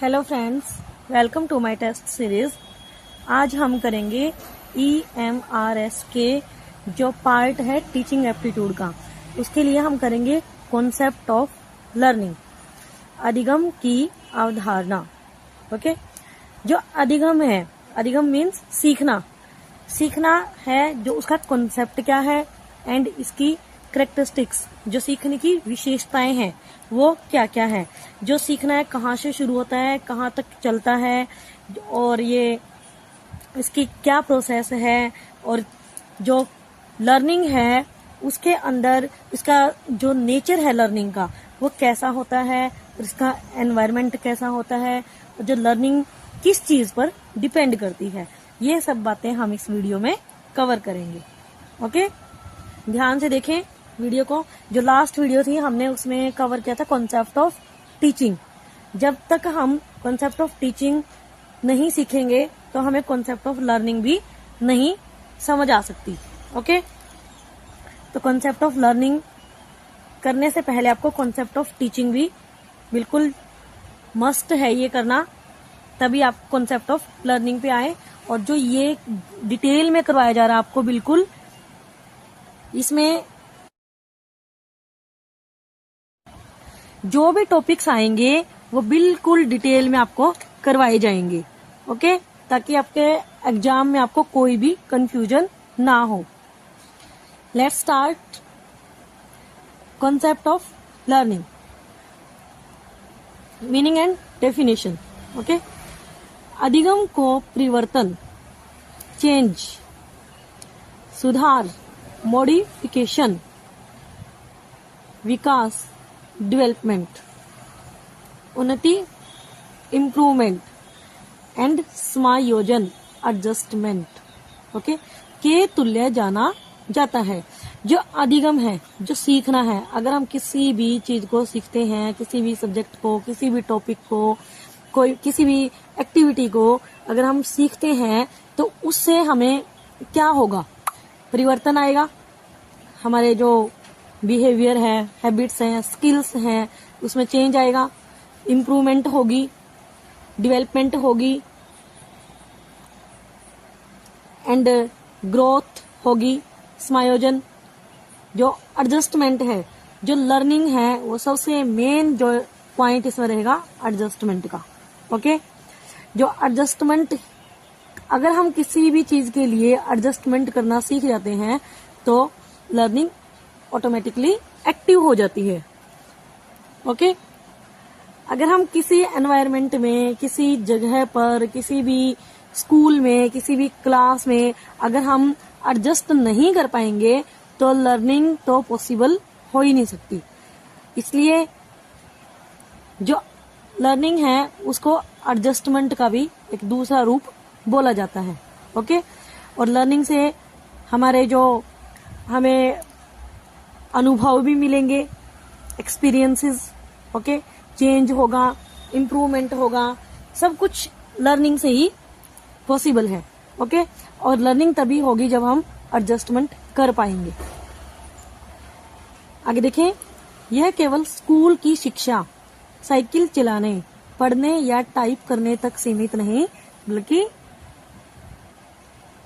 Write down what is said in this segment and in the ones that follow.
Hello friends, welcome to my test series. आज हम करेंगे EMRS के जो पार्ट है टीचिंग एप्टीट्यूड का। उसके लिए हम करेंगे कॉन्सेप्ट ऑफ लर्निंग, अधिगम की अवधारणा। ओके, जो अधिगम है, अधिगम मीन्स सीखना। सीखना है जो उसका कॉन्सेप्ट क्या है एंड इसकी कैरेक्टरिस्टिक्स, जो सीखने की विशेषताएं हैं वो क्या क्या है। जो सीखना है कहाँ से शुरू होता है, कहाँ तक चलता है, और ये इसकी क्या प्रोसेस है, और जो लर्निंग है उसके अंदर इसका जो नेचर है लर्निंग का वो कैसा होता है, इसका एनवायरनमेंट कैसा होता है, और जो लर्निंग किस चीज पर डिपेंड करती है, ये सब बातें हम इस वीडियो में कवर करेंगे। ओके, ध्यान से देखें वीडियो को। जो लास्ट वीडियो थी हमने उसमें कवर किया था कॉन्सेप्ट ऑफ टीचिंग। जब तक हम कॉन्सेप्ट ऑफ टीचिंग नहीं सीखेंगे तो हमें कॉन्सेप्ट ऑफ लर्निंग भी नहीं समझ आ सकती। ओके, तो कॉन्सेप्ट ऑफ लर्निंग करने से पहले आपको कॉन्सेप्ट ऑफ टीचिंग भी बिल्कुल मस्ट है ये करना, तभी आप कॉन्सेप्ट ऑफ लर्निंग पे आए। और जो ये डिटेल में करवाया जा रहा है आपको, बिल्कुल इसमें जो भी टॉपिक्स आएंगे वो बिल्कुल डिटेल में आपको करवाए जाएंगे। ओके, ताकि आपके एग्जाम में आपको कोई भी कंफ्यूजन ना हो। Let's start concept of learning, meaning and definition. Okay, अधिगम को परिवर्तन, चेंज, सुधार, मॉडिफिकेशन, विकास, डेवलपमेंट, उन्नति, इम्प्रूवमेंट एंड समायोजन, एडजस्टमेंट ओके के तुल्य जाना जाता है। जो अधिगम है, जो सीखना है, अगर हम किसी भी चीज को सीखते हैं, किसी भी सब्जेक्ट को, किसी भी टॉपिक को, कोई किसी भी एक्टिविटी को अगर हम सीखते हैं तो उससे हमें क्या होगा, परिवर्तन आएगा। हमारे जो बिहेवियर है, हैबिट्स हैं, स्किल्स हैं, उसमें चेंज आएगा, इम्प्रूवमेंट होगी, डेवलपमेंट होगी एंड ग्रोथ होगी, समायोजन, जो एडजस्टमेंट है। जो लर्निंग है वो सबसे मेन जो पॉइंट इसमें रहेगा एडजस्टमेंट का। ओके, जो एडजस्टमेंट, अगर हम किसी भी चीज के लिए एडजस्टमेंट करना सीख जाते हैं तो लर्निंग ऑटोमेटिकली एक्टिव हो जाती है। ओके, अगर हम किसी एनवायरनमेंट में, किसी जगह पर, किसी भी स्कूल में, किसी भी क्लास में अगर हम एडजस्ट नहीं कर पाएंगे तो लर्निंग तो पॉसिबल हो ही नहीं सकती। इसलिए जो लर्निंग है उसको एडजस्टमेंट का भी एक दूसरा रूप बोला जाता है। ओके, और लर्निंग से हमारे जो हमें अनुभव भी मिलेंगे, एक्सपीरियंसेस, ओके, चेंज होगा, इम्प्रूवमेंट होगा, सब कुछ लर्निंग से ही पॉसिबल है। ओके, और लर्निंग तभी होगी जब हम एडजस्टमेंट कर पाएंगे। आगे देखें, यह केवल स्कूल की शिक्षा, साइकिल चलाने, पढ़ने या टाइप करने तक सीमित नहीं, बल्कि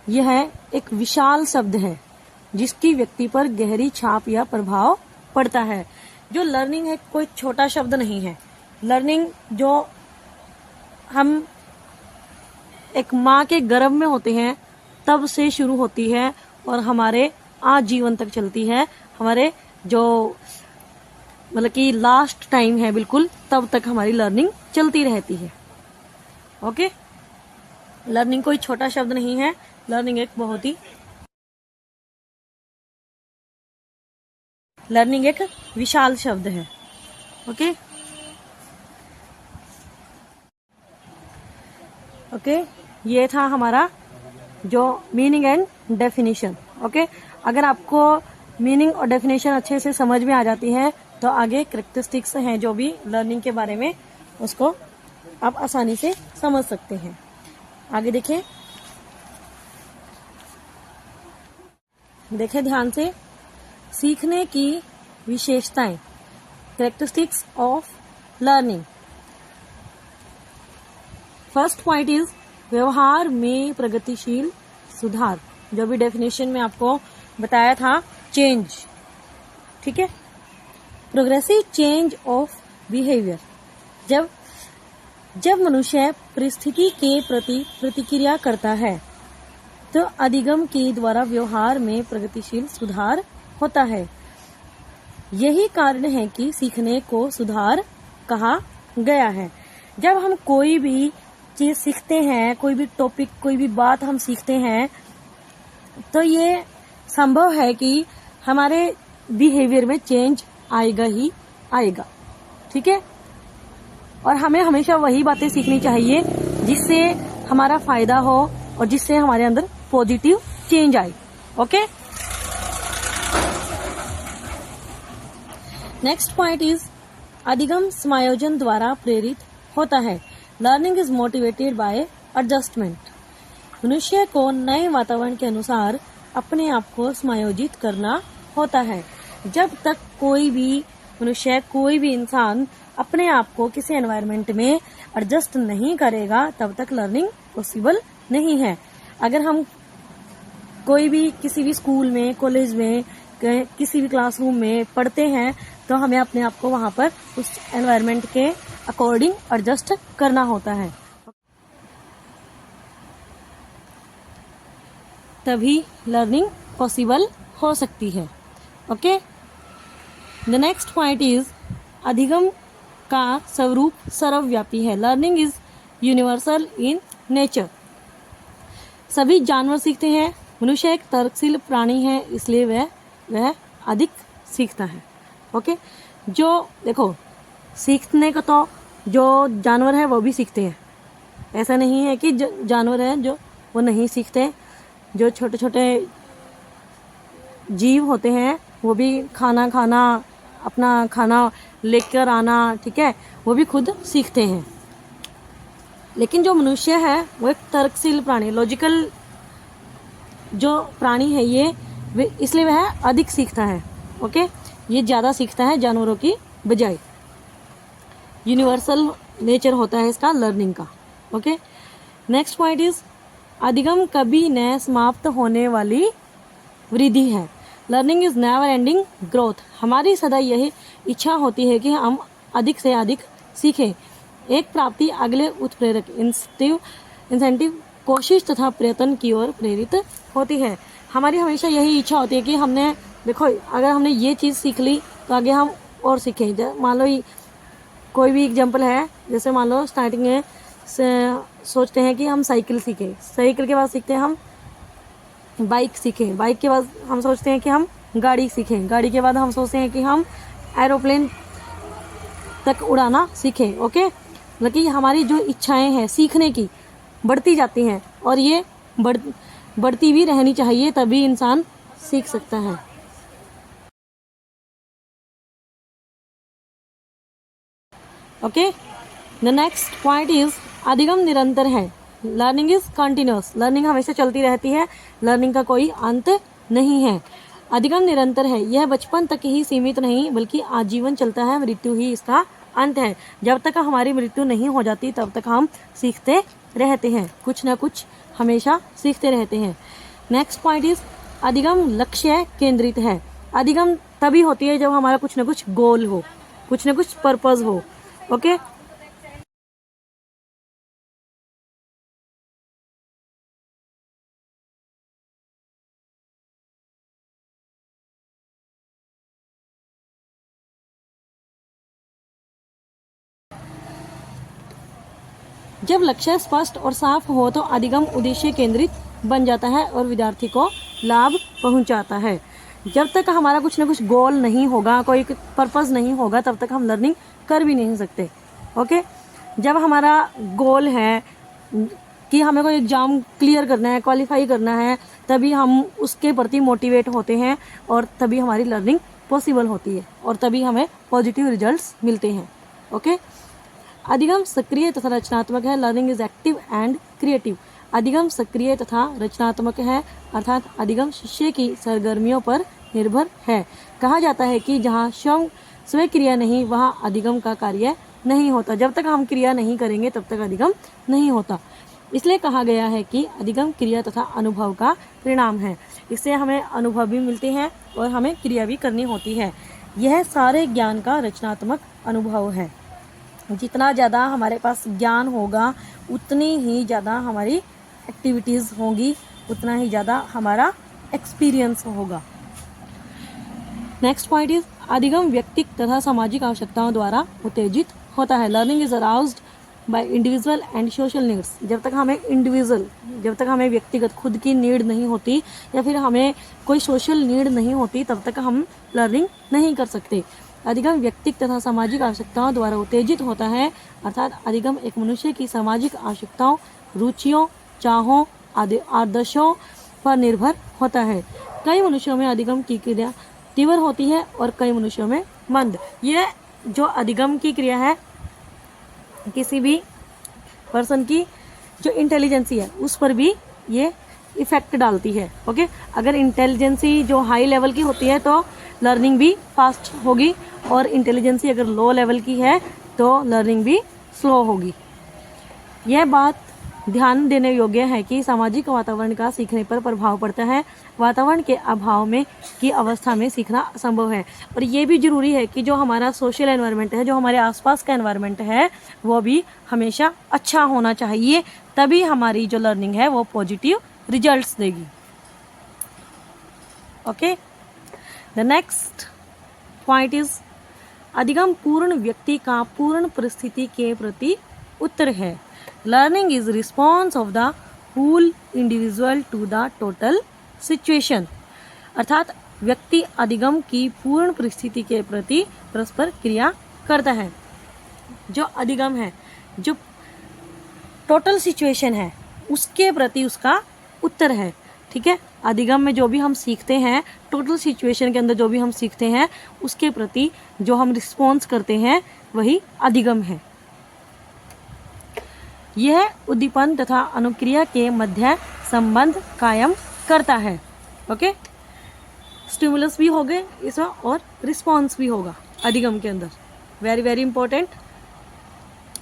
यह एक विशाल शब्द है जिसकी व्यक्ति पर गहरी छाप या प्रभाव पड़ता है। जो लर्निंग है कोई छोटा शब्द नहीं है। लर्निंग जो हम एक माँ के गर्भ में होते हैं तब से शुरू होती है और हमारे आजीवन तक चलती है। हमारे जो मतलब कि लास्ट टाइम है बिल्कुल, तब तक हमारी लर्निंग चलती रहती है। ओके, लर्निंग कोई छोटा शब्द नहीं है। लर्निंग एक विशाल शब्द है। ओके, ये था हमारा जो मीनिंग एंड डेफिनेशन। ओके, अगर आपको मीनिंग और डेफिनेशन अच्छे से समझ में आ जाती है तो आगे कैरेक्टरिस्टिक्स हैं जो भी लर्निंग के बारे में, उसको आप आसानी से समझ सकते हैं। आगे देखें ध्यान से, सीखने की विशेषताएं, characteristics of learning. First point is व्यवहार में प्रगतिशील सुधार, जो भी डेफिनेशन में आपको बताया था, चेंज, ठीक है। प्रोग्रेसिव चेंज ऑफ बिहेवियर, जब मनुष्य परिस्थिति के प्रति प्रतिक्रिया करता है तो अधिगम के द्वारा व्यवहार में प्रगतिशील सुधार होता है। यही कारण है कि सीखने को सुधार कहा गया है। जब हम कोई भी चीज सीखते हैं, कोई भी टॉपिक, कोई भी बात हम सीखते हैं, तो ये संभव है कि हमारे बिहेवियर में चेंज आएगा ही आएगा, ठीक है। और हमें हमेशा वही बातें सीखनी चाहिए जिससे हमारा फायदा हो और जिससे हमारे अंदर पॉजिटिव चेंज आए। ओके, नेक्स्ट पॉइंट इज अधिगम समायोजन द्वारा प्रेरित होता है। Learning is motivated by adjustment. मनुष्य को नए वातावरण के अनुसार अपने आप को समायोजित करना होता है। जब तक कोई भी मनुष्य, कोई भी इंसान अपने आप को किसी एनवायरनमेंट में एडजस्ट नहीं करेगा, तब तक लर्निंग पॉसिबल नहीं है। अगर हम कोई भी किसी भी स्कूल में, कॉलेज में, किसी भी क्लासरूम में पढ़ते हैं, तो हमें अपने आप को वहां पर उस एनवायरनमेंट के अकॉर्डिंग एडजस्ट करना होता है, तभी लर्निंग पॉसिबल हो सकती है। Okay, the next point is अधिगम का स्वरूप सर्वव्यापी है। Learning is universal in nature. सभी जानवर सीखते हैं। मनुष्य एक तर्कशील प्राणी है, इसलिए वह अधिक सीखता है। ओके, जो देखो, सीखने को तो जो जानवर है वो भी सीखते हैं। ऐसा नहीं है कि जानवर है जो वो नहीं सीखते। जो छोटे छोटे जीव होते हैं वो भी खाना अपना खाना लेकर आना, ठीक है, वो भी खुद सीखते हैं। लेकिन जो मनुष्य है वो एक तर्कशील प्राणी, लॉजिकल जो प्राणी है ये, इसलिए वह अधिक सीखता है। ओके, ये ज्यादा सीखता है जानवरों की बजाय। यूनिवर्सल नेचर होता है इसका लर्निंग का। ओके, नेक्स्ट पॉइंट इज अधिगम कभी न समाप्त होने वाली वृद्धि है। Learning is never ending growth. हमारी सदा यही इच्छा होती है कि हम अधिक से अधिक सीखें। एक प्राप्ति अगले उत्प्रेरक इंसेंटिव कोशिश तथा प्रयत्न की ओर प्रेरित होती है। हमारी हमेशा यही इच्छा होती है कि हमने, देखो, अगर हमने ये चीज़ सीख ली तो आगे हम और सीखें। मान लो कोई भी एग्जांपल है, जैसे मान लो स्टार्टिंग में सोचते हैं कि हम साइकिल सीखें, साइकिल के बाद सीखते हैं हम बाइक सीखें, बाइक के बाद हम सोचते हैं कि हम गाड़ी सीखें, गाड़ी के बाद हम सोचते हैं कि हम एरोप्लेन तक उड़ाना सीखें। ओके, मतलब हमारी जो इच्छाएं हैं सीखने की बढ़ती जाती हैं, और ये बढ़ती भी रहनी चाहिए, तभी इंसान सीख सकता है। Okay, the next point is अधिगम निरंतर है। Learning is continuous. लर्निंग हमेशा चलती रहती है, लर्निंग का कोई अंत नहीं है। अधिगम निरंतर है, यह बचपन तक ही सीमित नहीं बल्कि आजीवन चलता है। मृत्यु ही इसका अंत है। जब तक हमारी मृत्यु नहीं हो जाती तब तक हम सीखते रहते हैं, कुछ ना कुछ हमेशा सीखते रहते हैं। नेक्स्ट पॉइंट इज अधिगम लक्ष्य केंद्रित है। अधिगम तभी होती है जब हमारा कुछ ना कुछ गोल हो, कुछ ना कुछ पर्पस हो। ओके, जब लक्ष्य स्पष्ट और साफ हो तो अधिगम उद्देश्य केंद्रित बन जाता है और विद्यार्थी को लाभ पहुंचाता है। जब तक हमारा कुछ ना कुछ गोल नहीं होगा, कोई पर्पस नहीं होगा, तब तक हम लर्निंग कर भी नहीं सकते। ओके, जब हमारा गोल है कि हमें कोई एग्जाम क्लियर करना है, क्वालिफाई करना है, तभी हम उसके प्रति मोटिवेट होते हैं और तभी हमारी लर्निंग पॉसिबल होती है और तभी हमें पॉजिटिव रिजल्ट्स मिलते हैं। ओके, अधिगम सक्रिय तथा रचनात्मक है। Learning is active and creative. अधिगम सक्रिय तथा रचनात्मक है, अर्थात अधिगम शिष्य की सरगर्मियों पर निर्भर है। कहा जाता है कि जहाँ स्वयं क्रिया नहीं वहाँ अधिगम का कार्य नहीं होता। जब तक हम क्रिया नहीं करेंगे तब तक अधिगम नहीं होता। इसलिए कहा गया है कि अधिगम क्रिया तथा अनुभव का परिणाम है। इससे हमें अनुभव भी मिलते हैं और हमें क्रिया भी करनी होती है। यह सारे ज्ञान का रचनात्मक अनुभव है। जितना ज़्यादा हमारे पास ज्ञान होगा उतनी ही ज़्यादा हमारी एक्टिविटीज़ होंगी, उतना ही ज़्यादा हमारा एक्सपीरियंस होगा। नेक्स्ट पॉइंट इज अधिगम व्यक्तिगत तथा सामाजिक आवश्यकताओं द्वारा उत्तेजित होता है। Learning is aroused by individual and social needs. जब तक हमें व्यक्तिगत खुद की नीड नहीं होती या फिर हमें कोई सोशल नीड नहीं होती तब तक हम लर्निंग नहीं कर सकते। अधिगम व्यक्तिगत तथा सामाजिक आवश्यकताओं द्वारा उत्तेजित होता है, अर्थात अधिगम एक मनुष्य की सामाजिक आवश्यकताओं, रुचियों, चाहों, आदर्शों पर निर्भर होता है। कई मनुष्यों में अधिगम की क्रिया तीव्र होती है और कई मनुष्यों में मंद। यह जो अधिगम की क्रिया है किसी भी पर्सन की जो इंटेलिजेंसी है उस पर भी ये इफेक्ट डालती है। ओके, अगर इंटेलिजेंसी जो हाई लेवल की होती है तो लर्निंग भी फास्ट होगी और इंटेलिजेंसी अगर लो लेवल की है तो लर्निंग भी स्लो होगी। यह बात ध्यान देने योग्य है कि सामाजिक वातावरण का सीखने पर प्रभाव पड़ता है। वातावरण के अभाव में की अवस्था में सीखना असंभव है। और ये भी जरूरी है कि जो हमारा सोशल एनवायरनमेंट है, जो हमारे आसपास का एनवायरनमेंट है, वो भी हमेशा अच्छा होना चाहिए, तभी हमारी जो लर्निंग है वो पॉजिटिव रिजल्ट्स देगी। Okay, the next point is अधिगम पूर्ण व्यक्ति का पूर्ण परिस्थिति के प्रति उत्तर है। Learning is response of the whole individual to the total situation. अर्थात व्यक्ति अधिगम की पूर्ण परिस्थिति के प्रति परस्पर क्रिया करता है। जो अधिगम है, जो टोटल सिचुएशन है, उसके प्रति उसका उत्तर है। ठीक है, अधिगम में जो भी हम सीखते हैं, टोटल सिचुएशन के अंदर जो भी हम सीखते हैं, उसके प्रति जो हम रिस्पॉन्स करते हैं वही अधिगम है। यह उद्दीपन तथा अनुक्रिया के मध्य संबंध कायम करता है। ओके, स्टिमुलस भी हो गए इसमें और रिस्पॉन्स भी होगा अधिगम के अंदर। Very very important.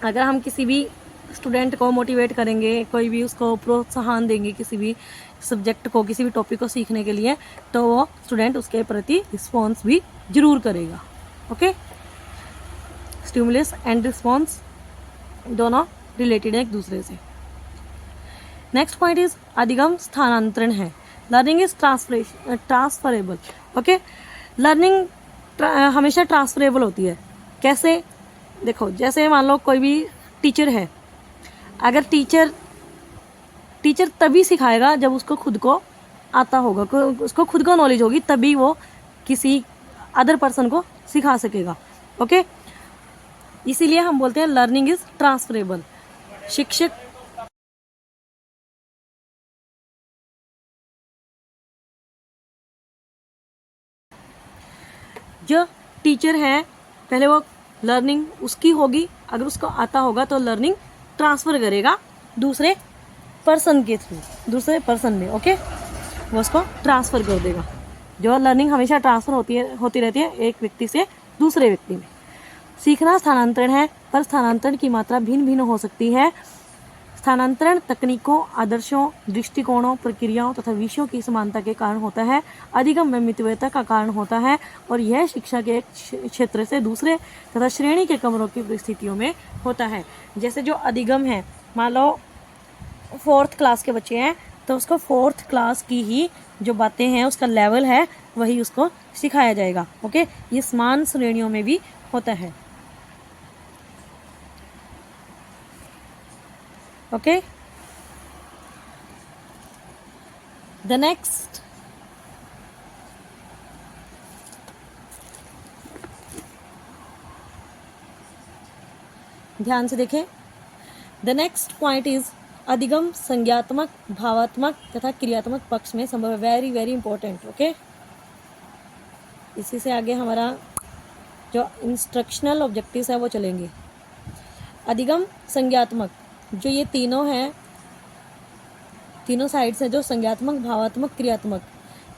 अगर हम किसी भी स्टूडेंट को मोटिवेट करेंगे, कोई भी उसको प्रोत्साहन देंगे किसी भी सब्जेक्ट को, किसी भी टॉपिक को सीखने के लिए, तो वो स्टूडेंट उसके प्रति रिस्पॉन्स भी जरूर करेगा। ओके, स्टिमुलस एंड रिस्पॉन्स दोनों रिलेटेड है एक दूसरे से। नेक्स्ट पॉइंट इज अधिगम स्थानांतरण है। Learning is transferable. Okay, learning हमेशा ट्रांसफरेबल होती है। कैसे? देखो, जैसे मान लो कोई भी टीचर है, अगर टीचर तभी सिखाएगा जब उसको खुद को आता होगा, उसको खुद को नॉलेज होगी, तभी वो किसी अदर पर्सन को सिखा सकेगा। ओके, इसीलिए हम बोलते हैं लर्निंग इज ट्रांसफरेबल। शिक्षक जो टीचर है, पहले वो लर्निंग उसकी होगी, अगर उसको आता होगा तो लर्निंग ट्रांसफर करेगा दूसरे पर्सन के थ्रू, दूसरे पर्सन में। ओके, वो उसको ट्रांसफर कर देगा। जो लर्निंग हमेशा ट्रांसफर होती रहती है एक व्यक्ति से दूसरे व्यक्ति में। सीखना स्थानांतरण है, पर स्थानांतरण की मात्रा भिन्न भिन्न हो सकती है। स्थानांतरण तकनीकों, आदर्शों, दृष्टिकोणों, प्रक्रियाओं तथा विषयों की समानता के कारण होता है। अधिगम में मितव्ययता का कारण होता है और यह शिक्षा के एक क्षेत्र से दूसरे तथा श्रेणी के कमरों की परिस्थितियों में होता है। जैसे जो अधिगम है, मान लो 4th क्लास के बच्चे हैं तो उसको 4th क्लास की ही जो बातें हैं, उसका लेवल है, वही उसको सिखाया जाएगा। ओके, ये समान श्रेणियों में भी होता है। ओके, द नेक्स्ट ध्यान से देखें। द नेक्स्ट पॉइंट इज अधिगम संज्ञात्मक, भावात्मक तथा क्रियात्मक पक्ष में संभव है। Very very important. ओके, इसी से आगे हमारा जो इंस्ट्रक्शनल ऑब्जेक्टिव्स है वो चलेंगे। अधिगम संज्ञात्मक, जो ये तीनों हैं, तीनों साइड्स हैं, जो संज्ञात्मक, भावात्मक, क्रियात्मक,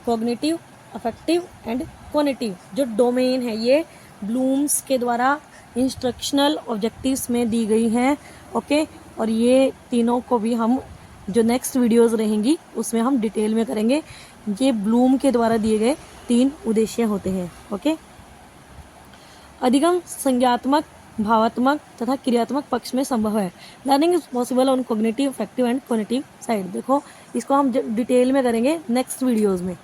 कॉग्निटिव, अफेक्टिव एंड कोनेटिव, जो डोमेन है, ये ब्लूम्स के द्वारा इंस्ट्रक्शनल ऑब्जेक्टिव्स में दी गई हैं। ओके, और ये तीनों को भी हम जो नेक्स्ट वीडियोस रहेंगी उसमें हम डिटेल में करेंगे। ये ब्लूम के द्वारा दिए गए 3 उद्देश्य होते हैं। ओके, अधिगम संज्ञात्मक, भावात्मक तथा क्रियात्मक पक्ष में संभव है। Learning is possible on cognitive, affective and cognitive side. देखो, इसको हम डिटेल में करेंगे नेक्स्ट वीडियोस में,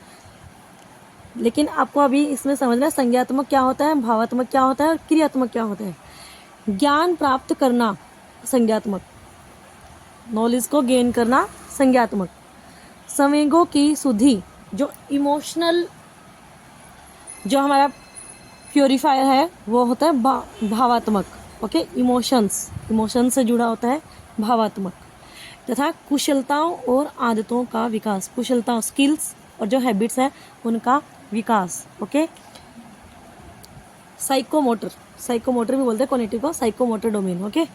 लेकिन आपको अभी इसमें समझना है संज्ञात्मक क्या होता है, भावात्मक क्या होता है और क्रियात्मक क्या होता है। ज्ञान प्राप्त करना संज्ञात्मक, नॉलेज को गेन करना संज्ञात्मक। संवेगों की शुद्धि, जो इमोशनल जो हमारा प्योरीफायर है वो होता है भावात्मक। ओके, इमोशंस से जुड़ा होता है भावात्मक। तथा कुशलताओं और आदतों का विकास, कुशलताओं स्किल्स और जो हैबिट्स है उनका विकास। ओके, साइकोमोटर भी बोलते हैं कॉग्निटिव को, साइकोमोटर डोमेन। ओके,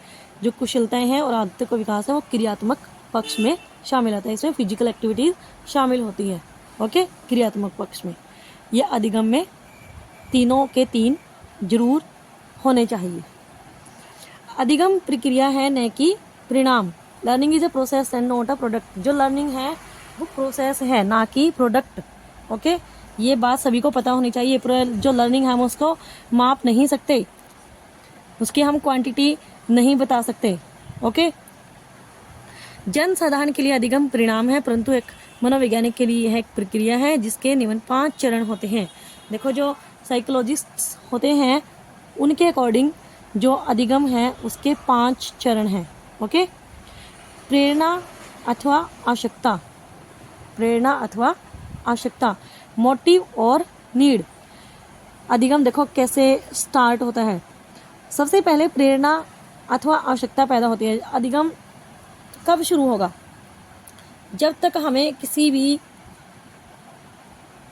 जो कुशलताएं हैं और आदतों का विकास है वो क्रियात्मक पक्ष में शामिल आता है। इसमें फिजिकल एक्टिविटीज शामिल होती है। ओके, क्रियात्मक पक्ष में ये अधिगम में तीनों के 3 जरूर होने चाहिए। अधिगम प्रक्रिया है न कि परिणाम। Learning is a process and not a product. जो लर्निंग है वो प्रोसेस है, ना कि प्रोडक्ट। ओके, ये बात सभी को पता होनी चाहिए। जो लर्निंग है हम उसको माप नहीं सकते, उसकी हम क्वांटिटी नहीं बता सकते। ओके, जन साधारण के लिए अधिगम परिणाम है, परंतु एक मनोवैज्ञानिक के लिए यह एक प्रक्रिया है जिसके निम्न 5 चरण होते हैं। देखो, जो साइकोलॉजिस्ट्स होते हैं उनके अकॉर्डिंग जो अधिगम है उसके 5 चरण हैं। ओके, प्रेरणा अथवा आवश्यकता, प्रेरणा अथवा आवश्यकता, मोटिव और नीड। अधिगम देखो कैसे स्टार्ट होता है। सबसे पहले प्रेरणा अथवा आवश्यकता पैदा होती है। अधिगम कब शुरू होगा? जब तक हमें किसी भी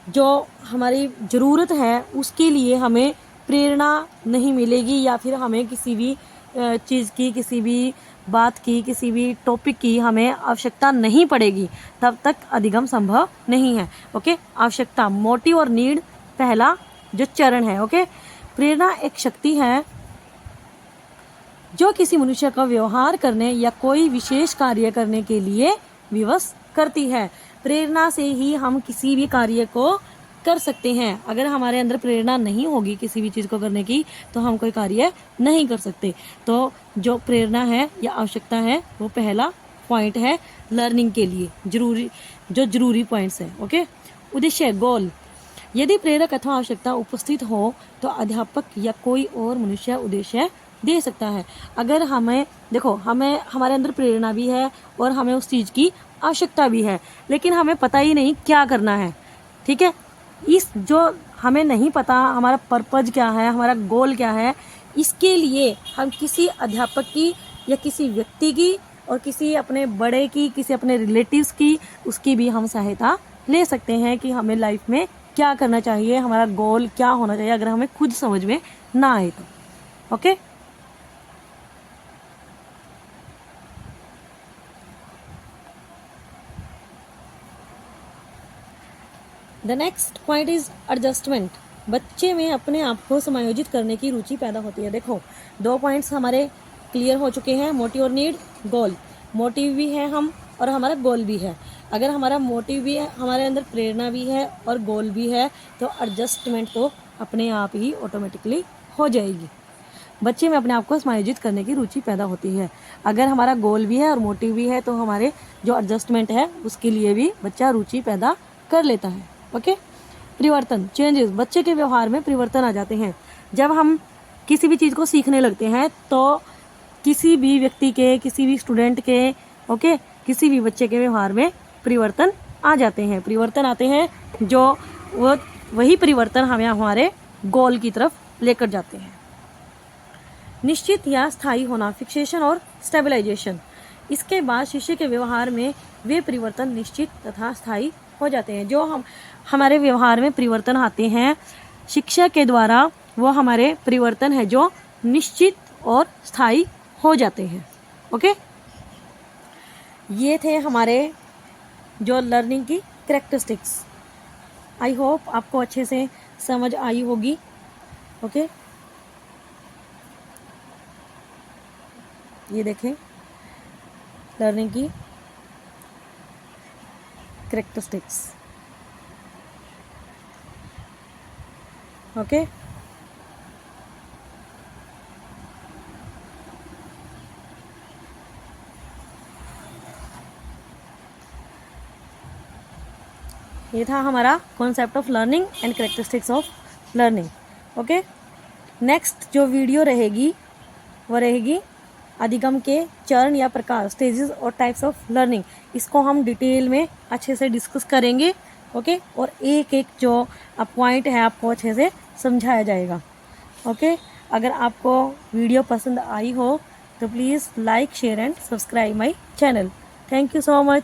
जो हमारी ज़रूरत है उसके लिए हमें प्रेरणा नहीं मिलेगी, या फिर हमें किसी भी चीज़ की, किसी भी बात की, किसी भी टॉपिक की हमें आवश्यकता नहीं पड़ेगी, तब तक अधिगम संभव नहीं है। ओके, आवश्यकता, मोटिव और नीड पहला जो चरण है। ओके, प्रेरणा एक शक्ति है जो किसी मनुष्य का व्यवहार करने या कोई विशेष कार्य करने के लिए विवश करती है। प्रेरणा से ही हम किसी भी कार्य को कर सकते हैं। अगर हमारे अंदर प्रेरणा नहीं होगी किसी भी चीज़ को करने की तो हम कोई कार्य नहीं कर सकते। तो जो प्रेरणा है या आवश्यकता है वो पहला पॉइंट है लर्निंग के लिए, जरूरी पॉइंट्स है। ओके, उद्देश्य, गोल। यदि प्रेरक अथवा आवश्यकता उपस्थित हो तो अध्यापक या कोई और मनुष्य उद्देश्य दे सकता है। अगर हमें देखो, हमें हमारे अंदर प्रेरणा भी है और हमें उस चीज़ की आवश्यकता भी है, लेकिन हमें पता ही नहीं क्या करना है। ठीक है, इस जो हमें नहीं पता हमारा पर्पज क्या है, हमारा गोल क्या है, इसके लिए हम किसी अध्यापक की या किसी व्यक्ति की और किसी अपने बड़े की, किसी अपने रिलेटिव्स की, उसकी भी हम सहायता ले सकते हैं कि हमें लाइफ में क्या करना चाहिए, हमारा गोल क्या होना चाहिए, अगर हमें खुद समझ में ना आए तो। Okay, the next point is adjustment. बच्चे में अपने आप को समायोजित करने की रुचि पैदा होती है। देखो, 2 पॉइंट्स हमारे क्लियर हो चुके हैं, मोटिव और नीड, गोल। मोटिव भी है हम और हमारा गोल भी है। अगर हमारा मोटिव भी है, हमारे अंदर प्रेरणा भी है और गोल भी है, तो एडजस्टमेंट तो अपने आप ही ऑटोमेटिकली हो जाएगी। बच्चे में अपने आप को समायोजित करने की रुचि पैदा होती है। अगर हमारा गोल भी है और मोटिव भी है तो हमारे जो एडजस्टमेंट है उसके लिए भी बच्चा रुचि पैदा कर लेता है। ओके, परिवर्तन, चेंजेस। बच्चे के व्यवहार में परिवर्तन आ जाते हैं। जब हम किसी भी चीज़ को सीखने लगते हैं तो किसी भी व्यक्ति के, किसी भी स्टूडेंट के, ओके, किसी भी बच्चे के व्यवहार में परिवर्तन आ जाते हैं। परिवर्तन आते हैं जो वही परिवर्तन हमें हमारे गोल की तरफ लेकर जाते हैं। निश्चित या स्थायी होना, फिक्सेशन और स्टेबलाइजेशन। इसके बाद शिष्य के व्यवहार में वे परिवर्तन निश्चित तथा स्थायी हो जाते हैं। जो हमारे व्यवहार में परिवर्तन आते हैं शिक्षा के द्वारा, वो हमारे परिवर्तन है जो निश्चित और स्थायी हो जाते हैं। ओके, ये थे हमारे जो लर्निंग की कैरेक्टरिस्टिक्स। आई होप आपको अच्छे से समझ आई होगी। ओके, ये देखें लर्निंग की कैरेक्टरिस्टिक्स। ओके, ये था हमारा concept of learning and characteristics of learning. Okay, next जो वीडियो रहेगी वो रहेगी अधिगम के चरण या प्रकार, स्टेजेस और टाइप्स ऑफ लर्निंग। इसको हम डिटेल में अच्छे से डिस्कस करेंगे। ओके, और एक एक जो पॉइंट है आपको अच्छे से समझाया जाएगा। ओके, अगर आपको वीडियो पसंद आई हो तो please like, share and subscribe my channel. Thank you so much.